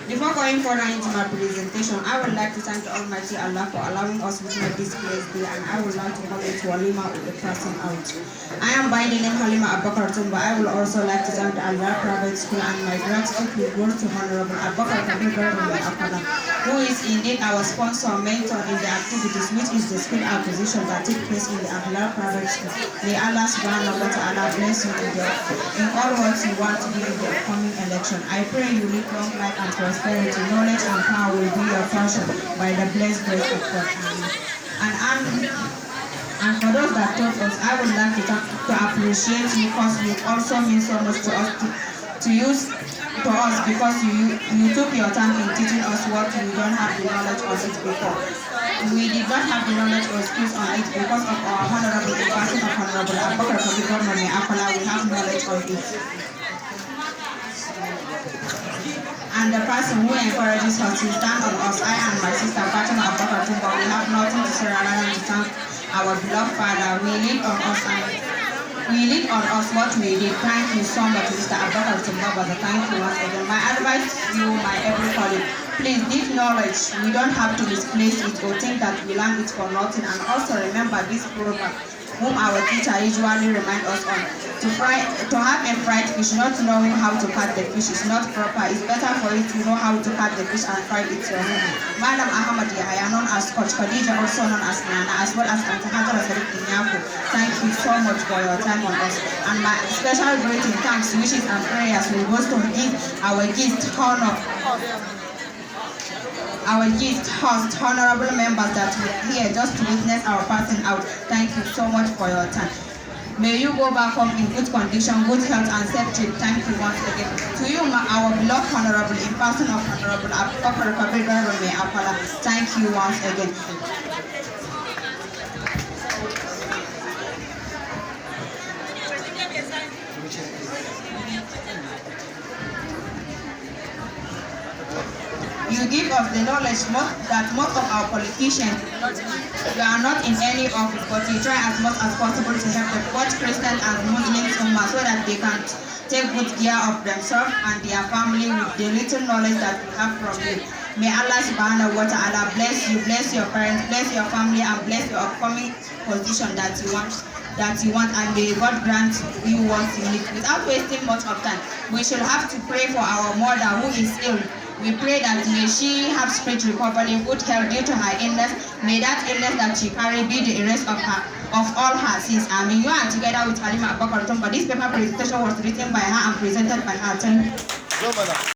Before going further into my presentation, I would like to thank Almighty Allah for allowing us to witness this blessed day, and I would like to comment Walima with the passing out. I am by the name Halima Abakar Tumba. I would also like to thank the Allah Private School, and my gratitude will go to Honorable Abakar Akana, who is indeed our sponsor and mentor in the activities, which is the school acquisition that take place in the Allah Private School. May Allah subhanahu wa ta'ala bless you in all what you want to do in the upcoming election. I pray you live long life and prosperity. Knowledge and power will be your portion by the blessed grace of God. And for those that taught us, I would like to appreciate you, because you also mean so much to us because you took your time in teaching us what we don't have the knowledge of it before. We did not have the knowledge or skills on it because of our honorable person of Honorable Abakar Kabir Mame Akola. We have knowledge of it. And the person who encourages us to stand on us, I and my sister Fatima Abakar Tumba, we have nothing to say rather than to thank our beloved Father. We lead on us what we did. Thank you so much, Mr. Abakar Tumba, but thank you once again. My advice to you, my every colleague, please, this knowledge, we don't have to misplace it or think that we learn it for nothing. And also remember this program, whom our teacher usually remind us on. To have a fried fish, not knowing how to cut the fish is not proper. It's better for you to know how to cut the fish and fry it your own. Madam Ahmad Yahya, known as Coach Khadija, also known as Nana, as well as Auntie Hajara Sadiq Inyako, thank you so much for your time on us. And my special greeting, thanks, wishes and prayers will go to give our guest host, honorable members that were here just to witness our passing out. Thank you so much for your time. May you go back home in good condition, good health and safety. Thank you once again. To you, our beloved honorable, in person of Honorable Abakar Kabir Mame Akola, thank you once again. You give us the knowledge that most of our politicians, you are not in any office, but you try as much as possible to help both Christians and Muslims so that they can take good care of themselves and their family with the little knowledge that we have from you. May Allah subhanahu wa ta'ala bless you, bless your parents, bless your family, and bless your upcoming position that you want, and may God grant you what you need. Without wasting much of time, we should have to pray for our mother who is ill. We pray that may she have speedy recovery, good health due to her illness. May that illness that she carries be the erase of all her sins. I mean, you are together with Halima Abakar Tumba. This paper presentation was written by her and presented by her.